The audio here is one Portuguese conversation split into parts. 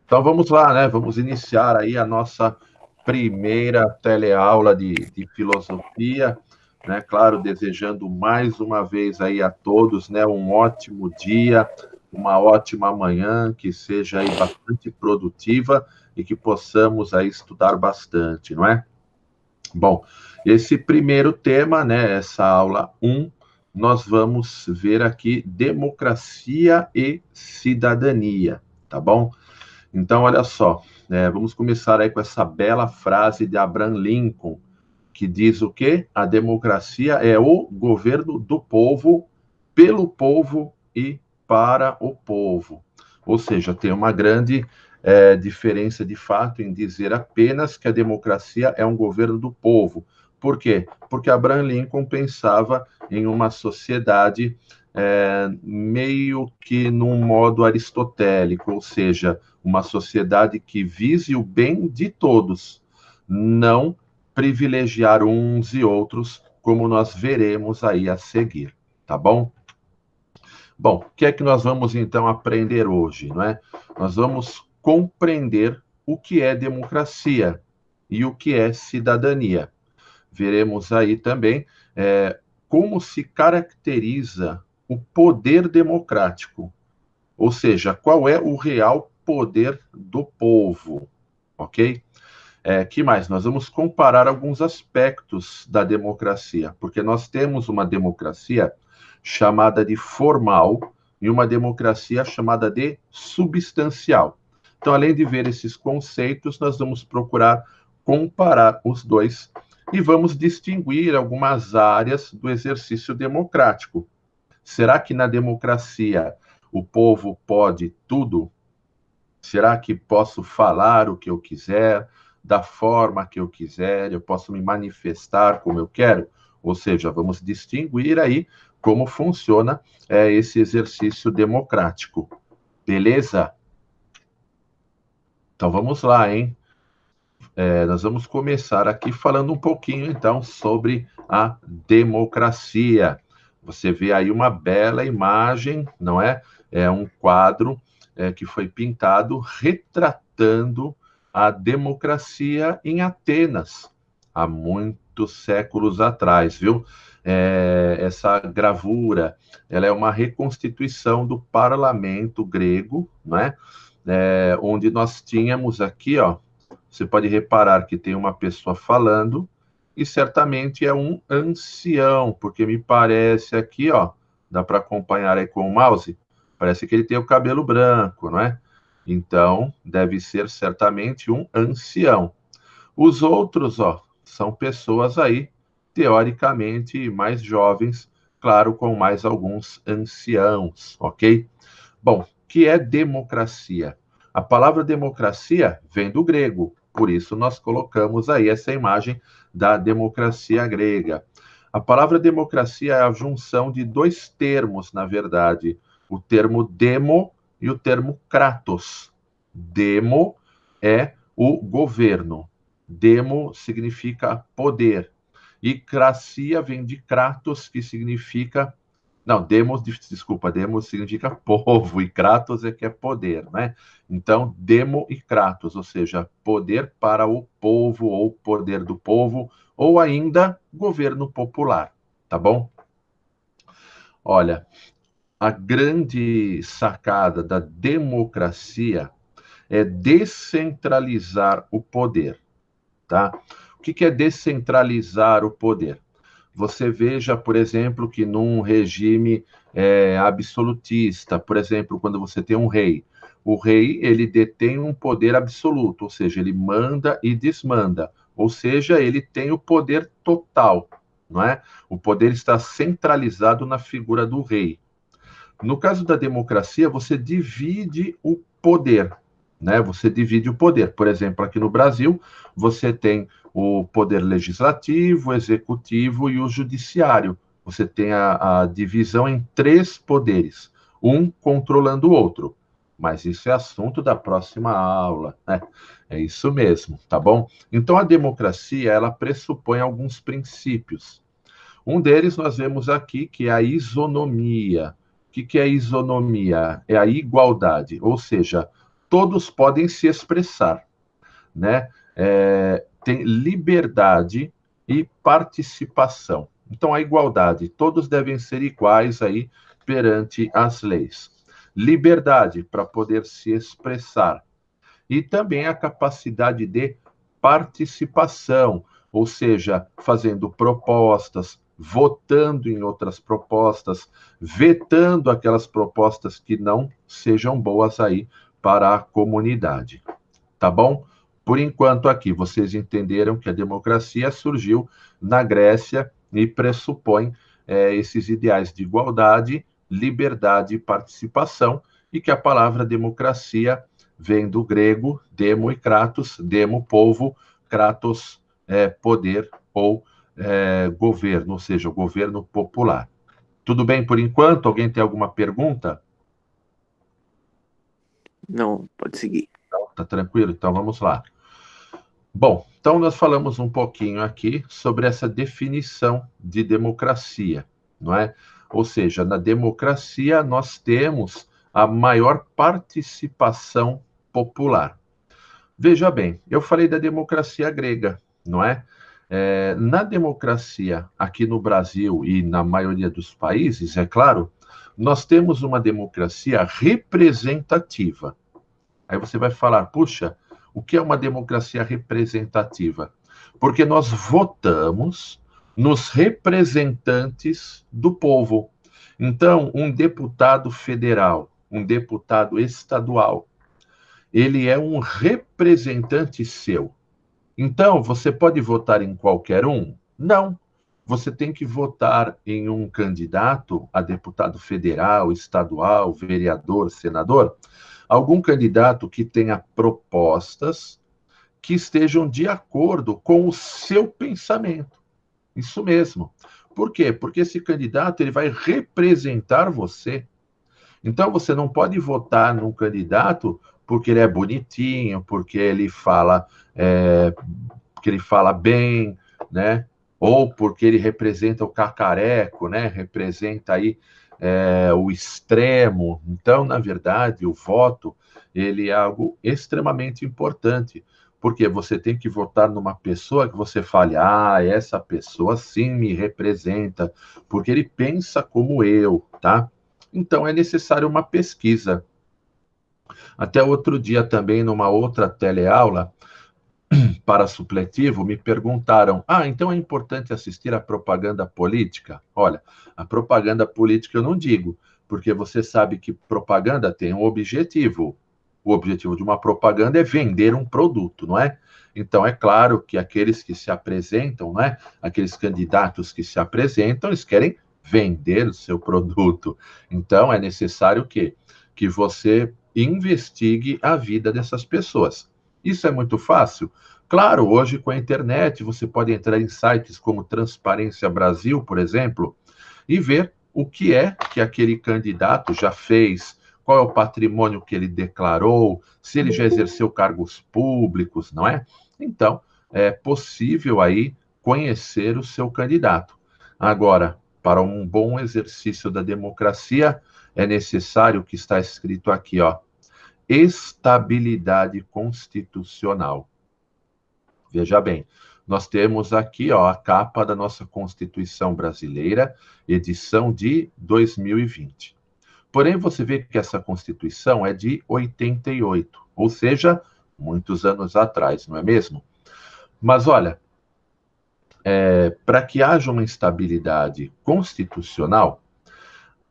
Então vamos lá, né? Vamos iniciar aí a nossa primeira teleaula de filosofia, né? Claro, desejando mais uma vez aí a todos, né, um ótimo dia, uma ótima manhã, que seja aí bastante produtiva e que possamos aí estudar bastante, não é? Bom, esse primeiro tema, né, essa aula 1, nós vamos ver aqui democracia e cidadania, tá bom? Então, olha só, vamos começar aí com essa bela frase de Abraham Lincoln, que diz o quê? A democracia é o governo do povo, pelo povo e para o povo. Ou seja, tem uma grande diferença de fato em dizer apenas que a democracia é um governo do povo. Por quê? Porque Abraham Lincoln pensava em uma sociedade meio que num modo aristotélico, ou seja, uma sociedade que vise o bem de todos, não privilegiar uns e outros, como nós veremos aí a seguir, tá bom? Bom, o que é que nós vamos então aprender hoje, não é? Nós vamos compreender o que é democracia e o que é cidadania. Veremos aí também como se caracteriza o poder democrático, ou seja, qual é o real poder do povo, ok? Que mais? Nós vamos comparar alguns aspectos da democracia, porque nós temos uma democracia chamada de formal e uma democracia chamada de substancial. Então, além de ver esses conceitos, nós vamos procurar comparar os dois e vamos distinguir algumas áreas do exercício democrático. Será que na democracia o povo pode tudo? Será que posso falar o que eu quiser, da forma que eu quiser, eu posso me manifestar como eu quero? Ou seja, vamos distinguir aí como funciona esse exercício democrático. Beleza? Então vamos lá, hein? Nós vamos começar aqui falando um pouquinho, então, sobre a democracia. Você vê aí uma bela imagem, não é? É um quadro que foi pintado retratando a democracia em Atenas, há muitos séculos atrás, viu? Essa gravura, ela é uma reconstituição do parlamento grego, não é? Onde nós tínhamos aqui, ó, você pode reparar que tem uma pessoa falando e certamente é um ancião, porque me parece aqui, ó, dá para acompanhar aí com o mouse, parece que ele tem o cabelo branco, não é? Então, deve ser certamente um ancião. Os outros, ó, são pessoas aí, teoricamente, mais jovens, claro, com mais alguns anciãos, ok? Bom, o que é democracia? A palavra democracia vem do grego, por isso nós colocamos aí essa imagem da democracia grega. A palavra democracia é a junção de dois termos, na verdade, o termo demo e o termo kratos. Demo é o governo, demo significa poder, e cracia vem de kratos, que significa não, demos, desculpa, demos significa povo, e kratos é que é poder, né? Então, demo e kratos, ou seja, poder para o povo, ou poder do povo, ou ainda governo popular, tá bom? Olha, a grande sacada da democracia é descentralizar o poder, tá? O que é descentralizar o poder? Você veja, por exemplo, que num regime absolutista, por exemplo, quando você tem um rei, o rei ele detém um poder absoluto, ou seja, ele manda e desmanda, ou seja, ele tem o poder total, não é? O poder está centralizado na figura do rei. No caso da democracia, você divide o poder, né? Você divide o poder. Por exemplo, aqui no Brasil, você tem o poder legislativo, o executivo e o judiciário. Você tem a divisão em três poderes, um controlando o outro. Mas isso é assunto da próxima aula, né? É isso mesmo, tá bom? Então, a democracia, ela pressupõe alguns princípios. Um deles nós vemos aqui que é a isonomia. O que é a isonomia? É a igualdade, ou seja, todos podem se expressar, né? Tem liberdade e participação. Então, a igualdade, todos devem ser iguais aí perante as leis. Liberdade para poder se expressar. E também a capacidade de participação, ou seja, fazendo propostas, votando em outras propostas, vetando aquelas propostas que não sejam boas aí para a comunidade. Tá bom? Por enquanto aqui, vocês entenderam que a democracia surgiu na Grécia e pressupõe esses ideais de igualdade, liberdade e participação, e que a palavra democracia vem do grego demo e kratos, demo, povo, kratos, poder ou governo, ou seja, o governo popular. Tudo bem por enquanto? Alguém tem alguma pergunta? Não, pode seguir. Tá tranquilo? Então vamos lá. Bom, então nós falamos um pouquinho aqui sobre essa definição de democracia, não é? Ou seja, na democracia nós temos a maior participação popular. Veja bem, eu falei da democracia grega, não é? Na democracia aqui no Brasil e na maioria dos países, é claro, nós temos uma democracia representativa. Aí você vai falar, puxa, o que é uma democracia representativa? Porque nós votamos nos representantes do povo. Então, um deputado federal, um deputado estadual, ele é um representante seu. Então, você pode votar em qualquer um? Não. Você tem que votar em um candidato a deputado federal, estadual, vereador, senador, algum candidato que tenha propostas que estejam de acordo com o seu pensamento. Isso mesmo. Por quê? Porque esse candidato ele vai representar você. Então você não pode votar num candidato porque ele é bonitinho, porque ele fala bem, né? Ou porque ele representa o cacareco, né? Representa aí o extremo. Então, na verdade, o voto ele é algo extremamente importante, porque você tem que votar numa pessoa que você fale, essa pessoa sim me representa, porque ele pensa como eu, tá? Então, é necessário uma pesquisa. Até outro dia também, numa outra teleaula, para supletivo, me perguntaram: então é importante assistir a propaganda política? Olha, a propaganda política eu não digo, porque você sabe que propaganda tem um objetivo. O objetivo de uma propaganda é vender um produto, não é? Então, é claro que aqueles que se apresentam, não é? Aqueles candidatos que se apresentam, eles querem vender o seu produto. Então, é necessário que você investigue a vida dessas pessoas. Isso é muito fácil? Claro, hoje com a internet você pode entrar em sites como Transparência Brasil, por exemplo, e ver o que é que aquele candidato já fez, qual é o patrimônio que ele declarou, se ele já exerceu cargos públicos, não é? Então, é possível aí conhecer o seu candidato. Agora, para um bom exercício da democracia, é necessário o que está escrito aqui, ó, estabilidade constitucional. Veja bem, nós temos aqui ó, a capa da nossa Constituição Brasileira, edição de 2020. Porém, você vê que essa Constituição é de 88, ou seja, muitos anos atrás, não é mesmo? Mas olha, para que haja uma estabilidade constitucional,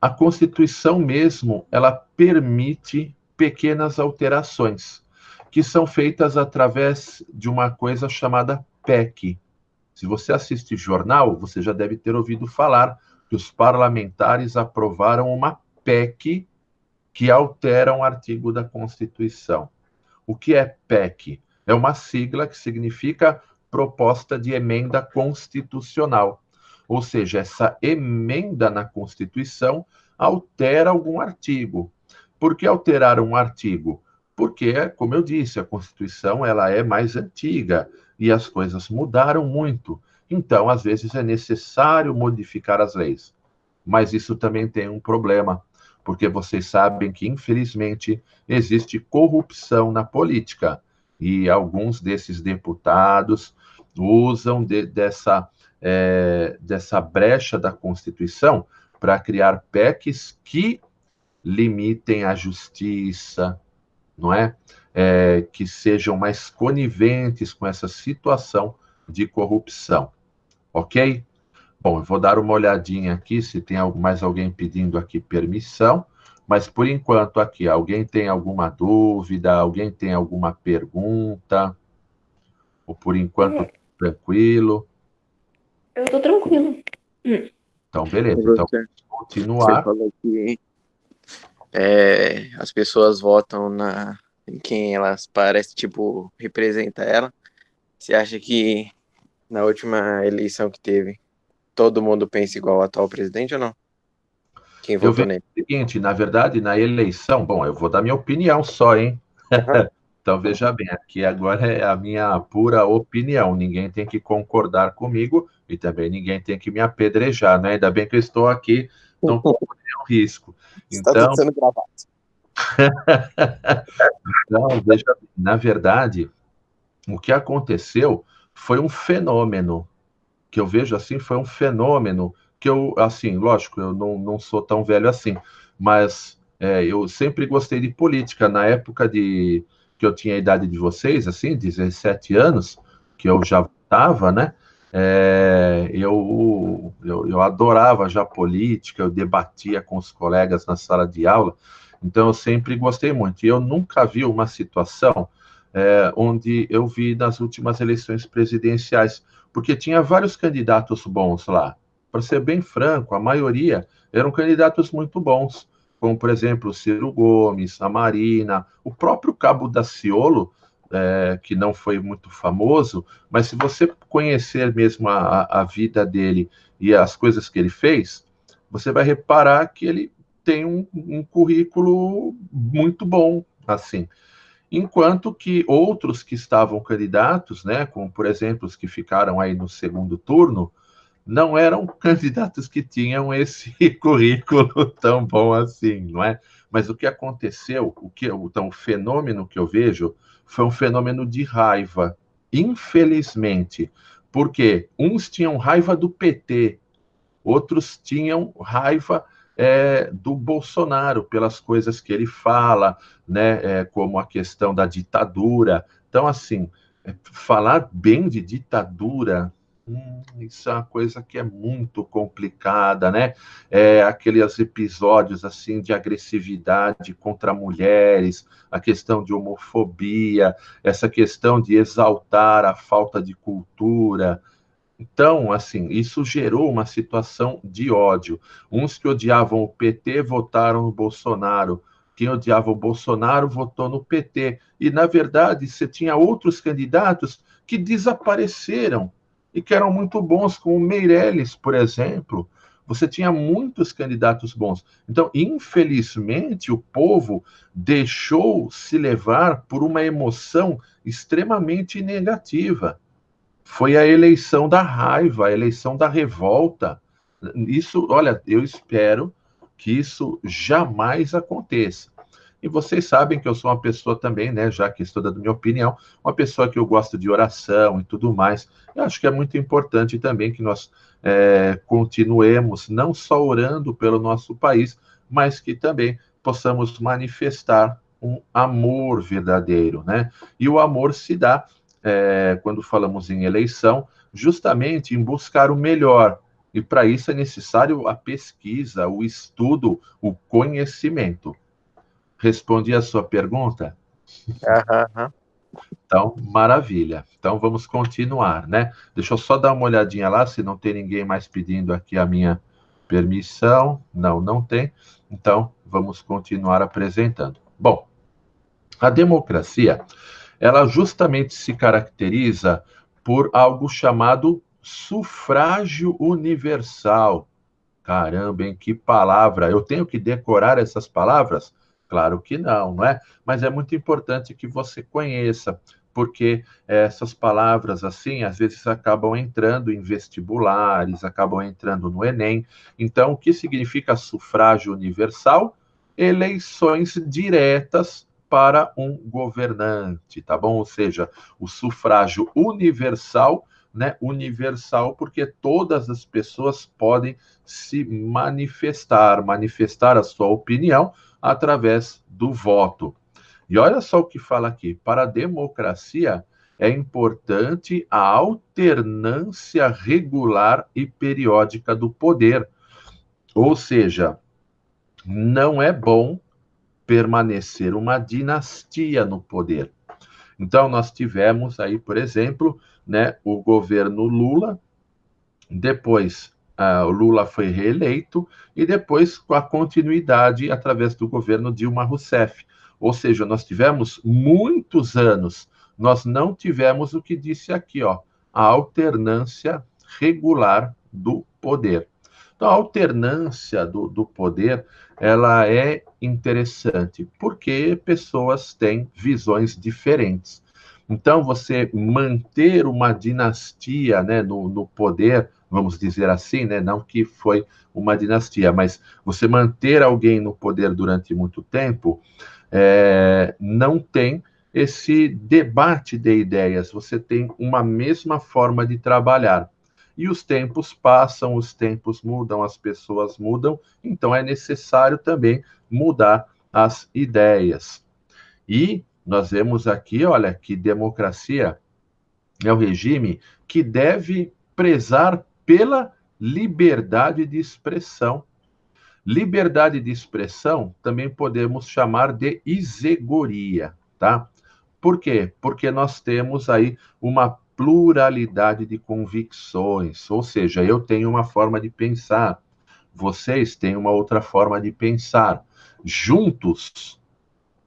a Constituição mesmo, ela permite pequenas alterações, que são feitas através de uma coisa chamada PEC. Se você assiste jornal, você já deve ter ouvido falar que os parlamentares aprovaram uma PEC que altera um artigo da Constituição. O que é PEC? É uma sigla que significa Proposta de Emenda Constitucional. Ou seja, essa emenda na Constituição altera algum artigo. Por que alterar um artigo? Porque, como eu disse, a Constituição ela é mais antiga e as coisas mudaram muito. Então, às vezes, é necessário modificar as leis. Mas isso também tem um problema, porque vocês sabem que, infelizmente, existe corrupção na política. E alguns desses deputados usam dessa brecha da Constituição para criar PECs que limitem a justiça, não é? Que sejam mais coniventes com essa situação de corrupção, ok? Bom, eu vou dar uma olhadinha aqui se tem mais alguém pedindo aqui permissão, mas por enquanto aqui, alguém tem alguma dúvida, alguém tem alguma pergunta, ou por enquanto tranquilo? Eu tô tranquilo. Então, beleza. Então, Você vamos continuar. falou que as pessoas votam em quem elas parecem, tipo, representa ela. Você acha que na última eleição que teve, todo mundo pensa igual ao atual presidente ou não? Quem Eu votou vejo nele? o seguinte, na verdade, na eleição, bom, eu vou dar minha opinião só, hein? Aham. Então, veja bem, aqui agora é a minha pura opinião. Ninguém tem que concordar comigo e também ninguém tem que me apedrejar, né? Ainda bem que eu estou aqui, não corro nenhum risco. Está tudo Então, sendo gravado. veja bem, na verdade, o que aconteceu foi um fenômeno, que eu vejo assim, foi um fenômeno que eu, assim, lógico, eu não sou tão velho assim, mas eu sempre gostei de política. Na época que eu tinha a idade de vocês, assim, 17 anos, que eu já votava, né? Eu adorava já política, eu debatia com os colegas na sala de aula, então eu sempre gostei muito. E eu nunca vi uma situação onde eu vi nas últimas eleições presidenciais, porque tinha vários candidatos bons lá. Para ser bem franco, a maioria eram candidatos muito bons, como, por exemplo, o Ciro Gomes, a Marina, o próprio Cabo Daciolo, que não foi muito famoso, mas se você conhecer mesmo a vida dele e as coisas que ele fez, você vai reparar que ele tem um currículo muito bom, assim. Enquanto que outros que estavam candidatos, né, como por exemplo os que ficaram aí no segundo turno, não eram candidatos que tinham esse currículo tão bom assim, não é? Mas o que aconteceu, então, o fenômeno que eu vejo foi um fenômeno de raiva, infelizmente, porque uns tinham raiva do PT, outros tinham raiva do Bolsonaro pelas coisas que ele fala, né, como a questão da ditadura. Então, assim, falar bem de ditadura, isso é uma coisa que é muito complicada, né? Aqueles episódios assim de agressividade contra mulheres, a questão de homofobia, essa questão de exaltar a falta de cultura. Então, assim, isso gerou uma situação de ódio. Uns que odiavam o PT votaram no Bolsonaro. Quem odiava o Bolsonaro votou no PT. E, na verdade, você tinha outros candidatos que desapareceram e que eram muito bons, como o Meirelles, por exemplo. Você tinha muitos candidatos bons. Então, infelizmente, o povo deixou se levar por uma emoção extremamente negativa. Foi a eleição da raiva, a eleição da revolta. Isso, olha, eu espero que isso jamais aconteça. E vocês sabem que eu sou uma pessoa também, né, já que estou dando minha opinião, uma pessoa que eu gosto de oração e tudo mais. Eu acho que é muito importante também que nós continuemos não só orando pelo nosso país, mas que também possamos manifestar um amor verdadeiro, né? E o amor se dá quando falamos em eleição, justamente em buscar o melhor. E para isso é necessário a pesquisa, o estudo, o conhecimento. Respondi a sua pergunta? Aham. Então, maravilha. Então, vamos continuar, né? Deixa eu só dar uma olhadinha lá, se não tem ninguém mais pedindo aqui a minha permissão. Não, não tem. Então, vamos continuar apresentando. Bom, a democracia ela justamente se caracteriza por algo chamado sufrágio universal. Caramba, hein? Que palavra! Eu tenho que decorar essas palavras? Claro que não, não é? Mas é muito importante que você conheça, porque essas palavras, assim, às vezes acabam entrando em vestibulares, acabam entrando no Enem. Então, o que significa sufrágio universal? Eleições diretas para um governante, tá bom? Ou seja, o sufrágio universal, né? Universal porque todas as pessoas podem se manifestar a sua opinião através do voto. E olha só o que fala aqui: para a democracia é importante a alternância regular e periódica do poder. Ou seja, não é bom permanecer uma dinastia no poder. Então, nós tivemos aí, por exemplo, né, o governo Lula, depois o Lula foi reeleito, e depois com a continuidade através do governo Dilma Rousseff. Ou seja, nós tivemos muitos anos, nós não tivemos o que disse aqui, ó, a alternância regular do poder. Então, a alternância do poder, ela é interessante, porque pessoas têm visões diferentes. Então, você manter uma dinastia, né, no poder, vamos dizer assim, né, não que foi uma dinastia, mas você manter alguém no poder durante muito tempo, não tem esse debate de ideias, você tem uma mesma forma de trabalhar. E os tempos passam, os tempos mudam, as pessoas mudam, então é necessário também mudar as ideias. E nós vemos aqui, olha, que democracia é o regime que deve prezar pela liberdade de expressão. Liberdade de expressão também podemos chamar de isegoria, tá? Por quê? Porque nós temos aí uma pluralidade de convicções, ou seja, eu tenho uma forma de pensar, vocês têm uma outra forma de pensar. Juntos,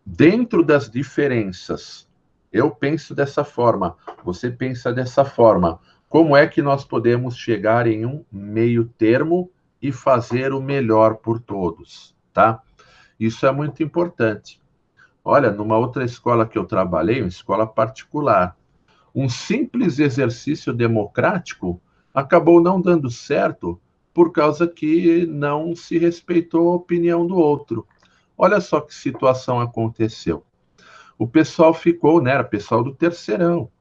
dentro das diferenças, eu penso dessa forma, você pensa dessa forma. Como é que nós podemos chegar em um meio termo e fazer o melhor por todos, tá? Isso é muito importante. Olha, numa outra escola que eu trabalhei, uma escola particular, um simples exercício democrático acabou não dando certo por causa que não se respeitou a opinião do outro. Olha só que situação aconteceu. O pessoal ficou, né, era pessoal do terceirão,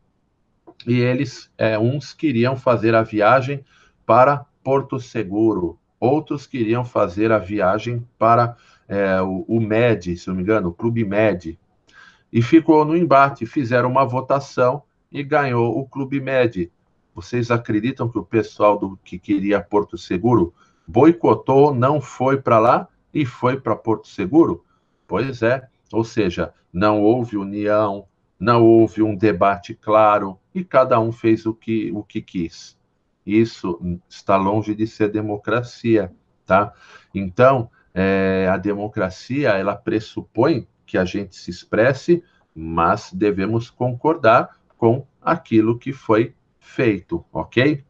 e eles, uns queriam fazer a viagem para Porto Seguro, outros queriam fazer a viagem para o MED, se não me engano, o Clube MED, e ficou no embate, fizeram uma votação e ganhou o Clube Med. Vocês acreditam que o pessoal que queria Porto Seguro boicotou, não foi para lá e foi para Porto Seguro? Pois é, ou seja, não houve união, não houve um debate claro e cada um fez o que quis. Isso está longe de ser democracia, tá? Então, a democracia, ela pressupõe que a gente se expresse, mas devemos concordar com aquilo que foi feito, ok?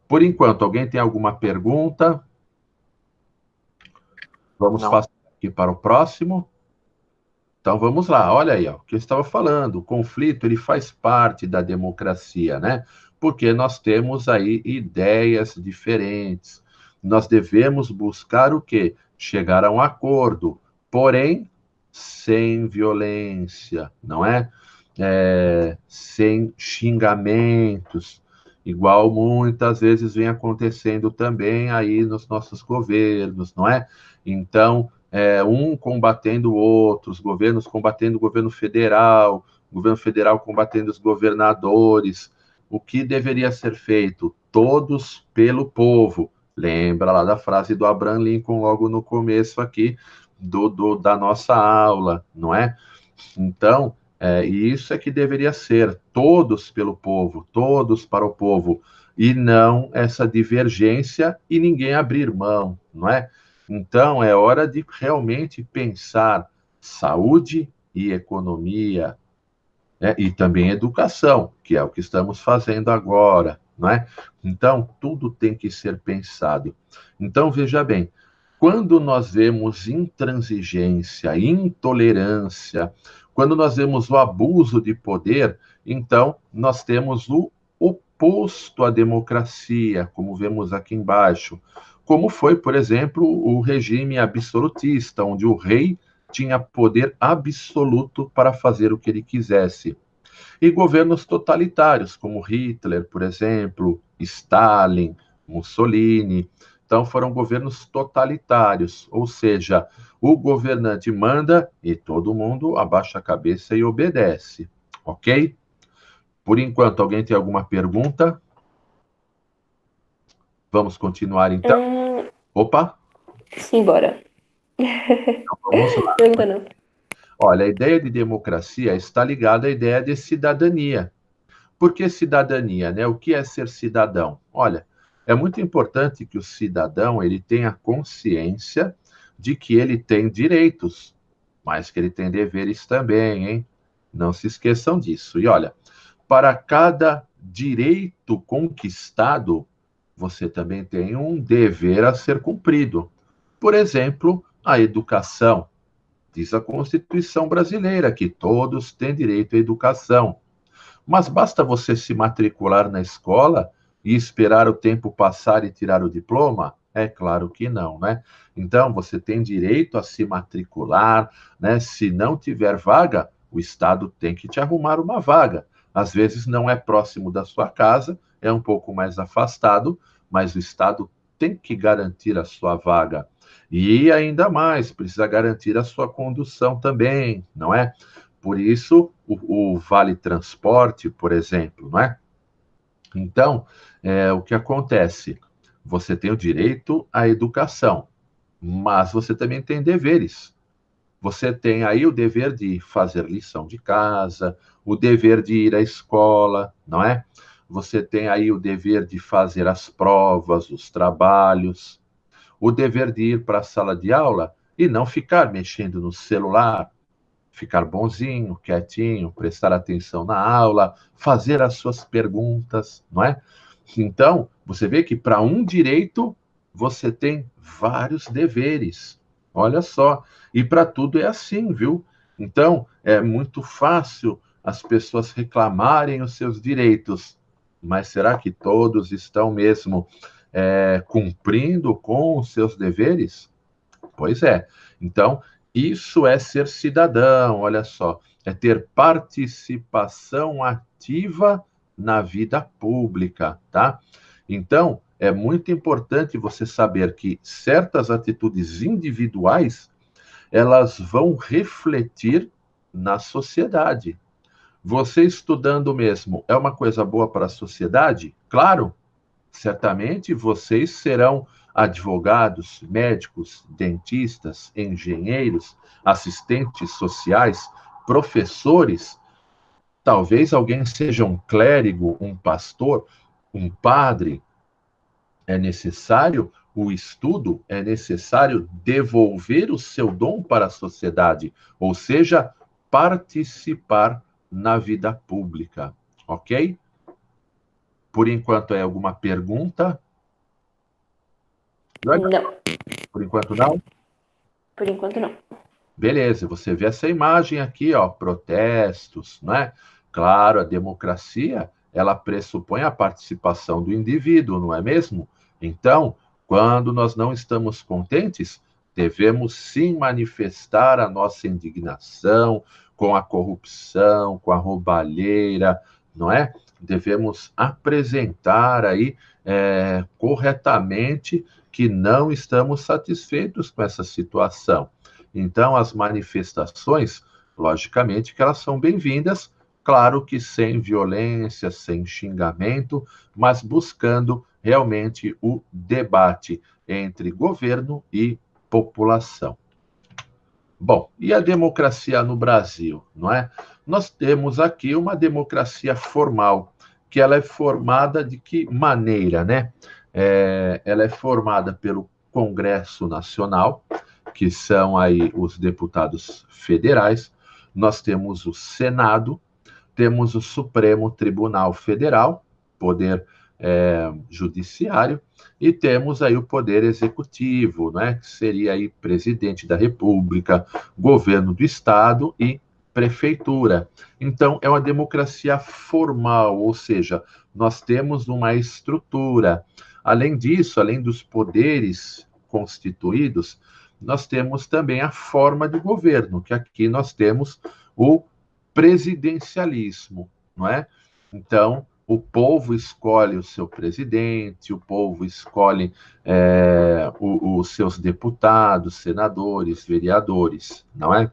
Por enquanto, alguém tem alguma pergunta? Vamos Não. passar aqui para o próximo. Então vamos lá, olha aí, ó, o que eu estava falando, o conflito ele faz parte da democracia, né? Porque nós temos aí ideias diferentes. Nós devemos buscar o quê? Chegar a um acordo, porém sem violência, não é? Sem xingamentos, igual muitas vezes vem acontecendo também aí nos nossos governos, não é? Então, um combatendo o outro, os governos combatendo o governo federal combatendo os governadores. O que deveria ser feito? Todos pelo povo. Lembra lá da frase do Abraham Lincoln logo no começo aqui da nossa aula, não é? Então, e isso é que deveria ser, todos pelo povo, todos para o povo, e não essa divergência e ninguém abrir mão, não é? Então, é hora de realmente pensar saúde e economia, né? E também educação, que é o que estamos fazendo agora, não é? Então, tudo tem que ser pensado. Então, veja bem, quando nós vemos intransigência, intolerância, quando nós vemos o abuso de poder, Então, nós temos o oposto à democracia, como vemos aqui embaixo, como foi, por exemplo, o regime absolutista, onde o rei tinha poder absoluto para fazer o que ele quisesse. E governos totalitários, como Hitler, por exemplo, Stalin, Mussolini. Então, foram governos totalitários, ou seja, o governante manda e todo mundo abaixa a cabeça e obedece, ok? Por enquanto, alguém tem alguma pergunta? Vamos continuar então? Opa! Simbora. Então, vamos lá. Pergunta não. Olha, a ideia de democracia está ligada à ideia de cidadania. Por que cidadania, né? O que é ser cidadão? Olha, é muito importante que o cidadão ele tenha consciência de que ele tem direitos, mas que ele tem deveres também, hein? Não se esqueçam disso. E olha, para cada direito conquistado, você também tem um dever a ser cumprido. Por exemplo, a educação. Diz a Constituição brasileira que todos têm direito à educação. Mas basta você se matricular na escola e esperar o tempo passar e tirar o diploma? É claro que não, né? Então, você tem direito a se matricular, né? Se não tiver vaga, o Estado tem que te arrumar uma vaga. Às vezes não é próximo da sua casa, é um pouco mais afastado, mas o Estado tem que garantir a sua vaga. E ainda mais, precisa garantir a sua condução também, não é? Por isso, o Vale Transporte, por exemplo, não é? Então, o que acontece? Você tem o direito à educação, mas você também tem deveres. Você tem aí o dever de fazer lição de casa, o dever de ir à escola, não é? Você tem aí o dever de fazer as provas, os trabalhos, o dever de ir para a sala de aula e não ficar mexendo no celular, ficar bonzinho, quietinho, prestar atenção na aula, fazer as suas perguntas, não é? Então, você vê que para um direito você tem vários deveres. Olha só, e para tudo é assim, viu? Então, é muito fácil as pessoas reclamarem os seus direitos, mas será que todos estão mesmo cumprindo com os seus deveres? Pois é. Então, isso é ser cidadão, olha só, é ter participação ativa na vida pública, tá? Então, é muito importante você saber que certas atitudes individuais, elas vão refletir na sociedade. Você estudando mesmo é uma coisa boa para a sociedade? Claro, certamente vocês serão advogados, médicos, dentistas, engenheiros, assistentes sociais, professores. Talvez alguém seja um clérigo, um pastor, um padre. É necessário o estudo, é necessário devolver o seu dom para a sociedade, ou seja, participar na vida pública, ok? Por enquanto, é alguma pergunta? Não. Por enquanto, não? Por enquanto, não. Beleza, você vê essa imagem aqui, ó, protestos, né? Claro, a democracia, ela pressupõe a participação do indivíduo, não é mesmo? Então, quando nós não estamos contentes, devemos sim manifestar a nossa indignação com a corrupção, com a roubalheira, não é? Devemos apresentar aí corretamente que não estamos satisfeitos com essa situação. Então, as manifestações, logicamente que elas são bem-vindas, claro que sem violência, sem xingamento, mas buscando realmente o debate entre governo e população. Bom, e a democracia no Brasil, não é? Nós temos aqui uma democracia formal, que ela é formada de que maneira, né? Ela é formada pelo Congresso Nacional, que são aí os deputados federais, nós temos o Senado, temos o Supremo Tribunal Federal, poder judiciário, e temos aí o poder executivo, né, que seria aí presidente da República, governo do estado e prefeitura. Então, é uma democracia formal, ou seja, nós temos uma estrutura. Além disso, além dos poderes constituídos, nós temos também a forma de governo, que aqui nós temos o presidencialismo, não é? Então, o povo escolhe o seu presidente, o povo escolhe os seus deputados, senadores, vereadores, não é?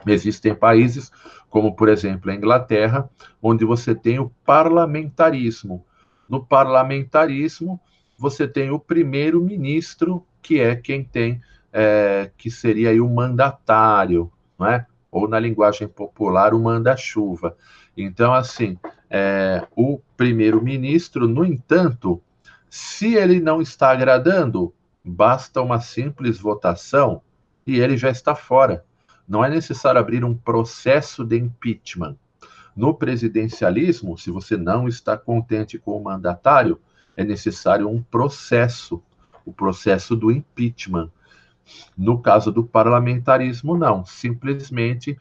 Existem países, como por exemplo a Inglaterra, onde você tem o parlamentarismo. No parlamentarismo, você tem o primeiro-ministro, que é quem tem, que seria aí o mandatário, não é? Ou na linguagem popular, o manda-chuva. Então, assim, o primeiro-ministro, no entanto, se ele não está agradando, basta uma simples votação e ele já está fora. Não é necessário abrir um processo de impeachment. No presidencialismo, se você não está contente com o mandatário, é necessário um processo, o processo do impeachment. No caso do parlamentarismo, não. Simplesmente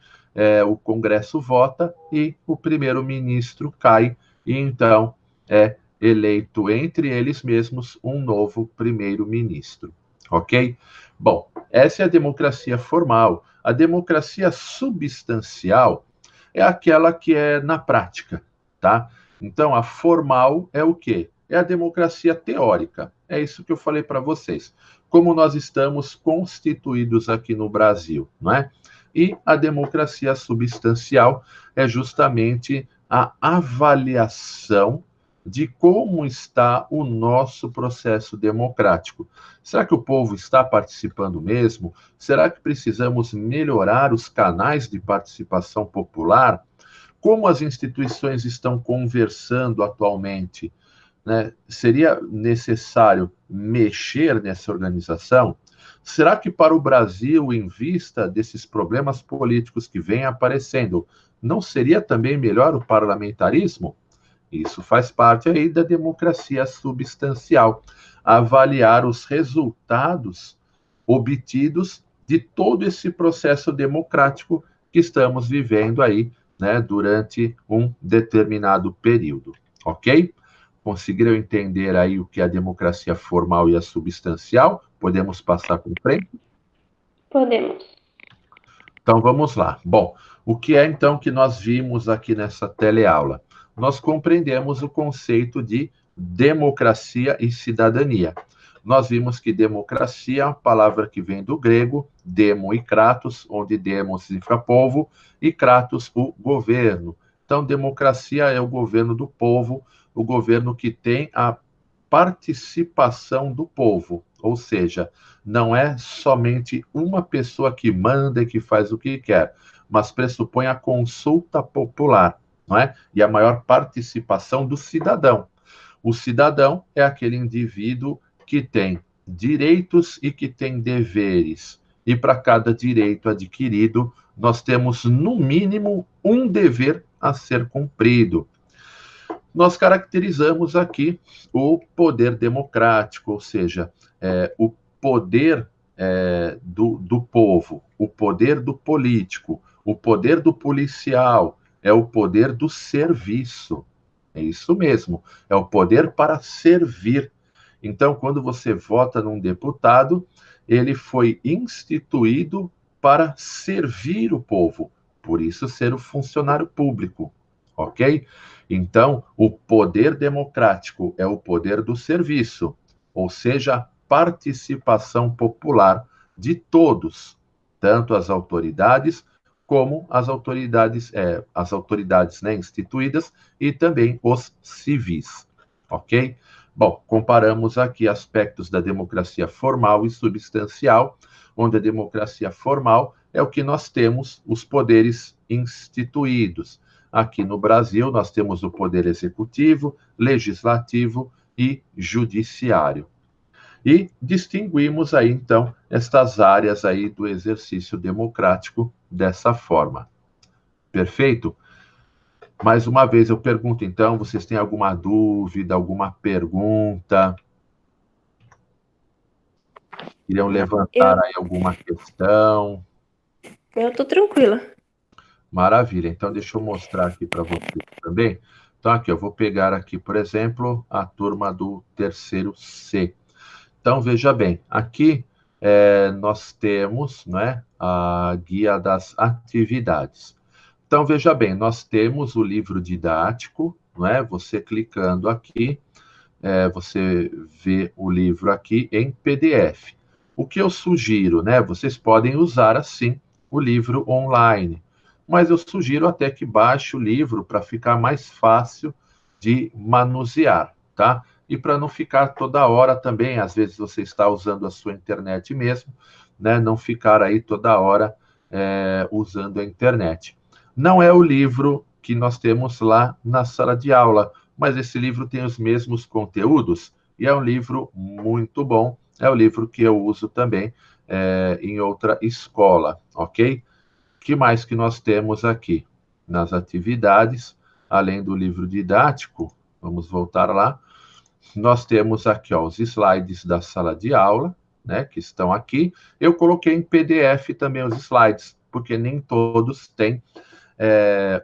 o Congresso vota e o primeiro-ministro cai, e então é eleito entre eles mesmos um novo primeiro-ministro. Ok? Bom, essa é a democracia formal. A democracia substancial é aquela que é na prática, tá? Então, a formal é o quê? É a democracia teórica. É isso que eu falei para vocês. Como nós estamos constituídos aqui no Brasil, não é? E a democracia substancial é justamente a avaliação de como está o nosso processo democrático. Será que o povo está participando mesmo? Será que precisamos melhorar os canais de participação popular? Como as instituições estão conversando atualmente? Né? Seria necessário mexer nessa organização? Será que para o Brasil, em vista desses problemas políticos que vêm aparecendo, não seria também melhor o parlamentarismo? Isso faz parte aí da democracia substancial, avaliar os resultados obtidos de todo esse processo democrático que estamos vivendo aí, né, durante um determinado período, ok? Conseguiram entender aí o que é a democracia formal e a substancial? Podemos passar para frente? Podemos. Então vamos lá. Bom, o que é então que nós vimos aqui nessa teleaula? Nós compreendemos o conceito de democracia e cidadania. Nós vimos que democracia é uma palavra que vem do grego, demo e kratos, onde demos significa povo e kratos o governo. Então, democracia é o governo do povo, o governo que tem a participação do povo, ou seja, não é somente uma pessoa que manda e que faz o que quer, mas pressupõe a consulta popular, não é? E a maior participação do cidadão. O cidadão é aquele indivíduo que tem direitos e que tem deveres. E para cada direito adquirido, nós temos, no mínimo, um dever a ser cumprido. Nós caracterizamos aqui o poder democrático, ou seja, o poder do povo, o poder do político, o poder do policial, é o poder do serviço. É isso mesmo, é o poder para servir. Então, quando você vota num deputado, ele foi instituído para servir o povo, por isso ser o funcionário público, ok? Então, o poder democrático é o poder do serviço, ou seja, a participação popular de todos, tanto as autoridades como as autoridades, né, instituídas e também os civis, ok? Bom, comparamos aqui aspectos da democracia formal e substancial, onde a democracia formal é o que nós temos os poderes instituídos. Aqui no Brasil, nós temos o poder executivo, legislativo e judiciário. E distinguimos aí, então, estas áreas aí do exercício democrático dessa forma. Perfeito? Mais uma vez eu pergunto, então, vocês têm alguma dúvida, alguma pergunta? Queriam levantar aí alguma questão? Eu tô tranquila. Maravilha. Então, deixa eu mostrar aqui para vocês também. Então, aqui, eu vou pegar aqui, por exemplo, a turma do terceiro C. Então, veja bem, aqui nós temos, né, a guia das atividades. Então, veja bem, nós temos o livro didático, não é? Você clicando aqui, você vê o livro aqui em PDF. O que eu sugiro, né? Vocês podem usar, assim, o livro online, mas eu sugiro até que baixe o livro para ficar mais fácil de manusear, tá? E para não ficar toda hora também, às vezes você está usando a sua internet mesmo, né? Não ficar aí toda hora usando a internet. Não é o livro que nós temos lá na sala de aula, mas esse livro tem os mesmos conteúdos e é um livro muito bom. É o livro que eu uso também em outra escola, ok? O que mais que nós temos aqui? Nas atividades, além do livro didático, vamos voltar lá, nós temos aqui ó, os slides da sala de aula, né, que estão aqui. Eu coloquei em PDF também os slides, porque nem todos têm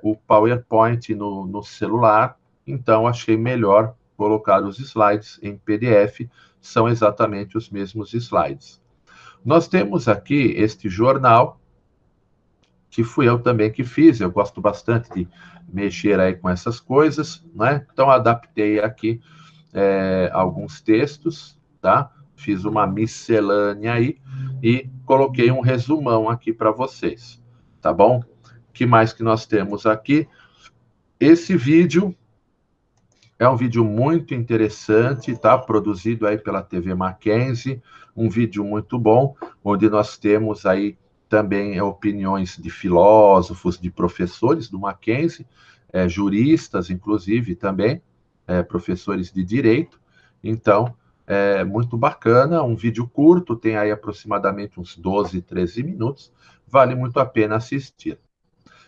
o PowerPoint no celular, então achei melhor colocar os slides em PDF, são exatamente os mesmos slides. Nós temos aqui este jornal, que fui eu também que fiz, eu gosto bastante de mexer aí com essas coisas, né? Então, adaptei aqui alguns textos, tá? Fiz uma miscelânea aí e coloquei um resumão aqui para vocês, tá bom? O que mais que nós temos aqui? Esse vídeo é um vídeo muito interessante, tá? Produzido aí pela TV Mackenzie, um vídeo muito bom, onde nós temos aí também opiniões de filósofos, de professores do Mackenzie, juristas, inclusive, também, professores de direito. Então, é muito bacana, um vídeo curto, tem aí aproximadamente uns 12, 13 minutos, vale muito a pena assistir.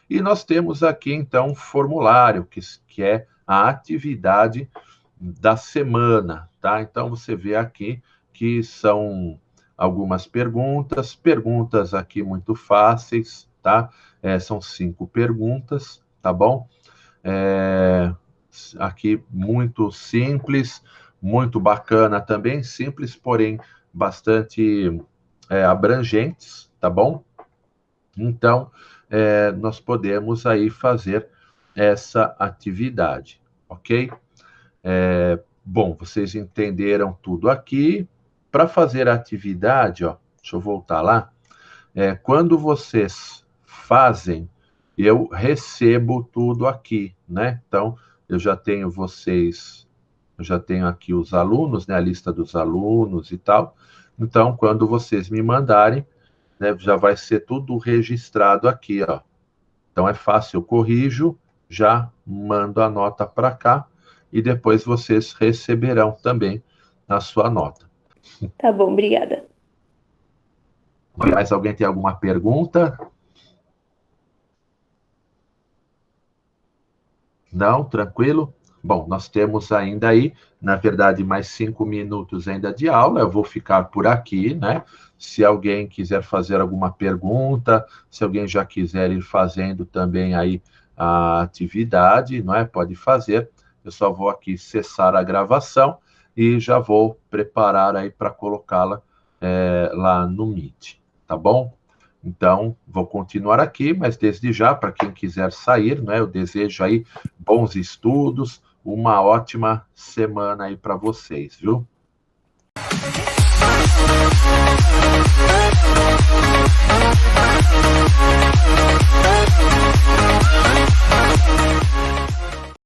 E nós temos aqui, então, um formulário, que é a atividade da semana, tá? Então, você vê aqui que são algumas perguntas aqui muito fáceis, tá? São 5 perguntas, tá bom? Aqui muito simples, muito bacana também, simples, porém bastante abrangentes, tá bom? Então, nós podemos aí fazer essa atividade, ok? Bom, vocês entenderam tudo aqui. Para fazer a atividade, ó, deixa eu voltar lá. Quando vocês fazem, eu recebo tudo aqui, né? Então, eu já tenho vocês, eu já tenho aqui os alunos, né? A lista dos alunos e tal. Então, quando vocês me mandarem, né, já vai ser tudo registrado aqui, ó. Então, é fácil, eu corrijo, já mando a nota para cá e depois vocês receberão também a sua nota. Tá bom, obrigada. Mais alguém tem alguma pergunta? Não? Tranquilo? Bom, nós temos ainda aí, na verdade, mais 5 minutos ainda de aula. Eu vou ficar por aqui, né? Se alguém quiser fazer alguma pergunta, se alguém já quiser ir fazendo também aí a atividade, não é? Pode fazer. Eu só vou aqui cessar a gravação e já vou preparar aí para colocá-la lá no Meet, tá bom? Então, vou continuar aqui, mas desde já, para quem quiser sair, né, eu desejo aí bons estudos, uma ótima semana aí para vocês, viu?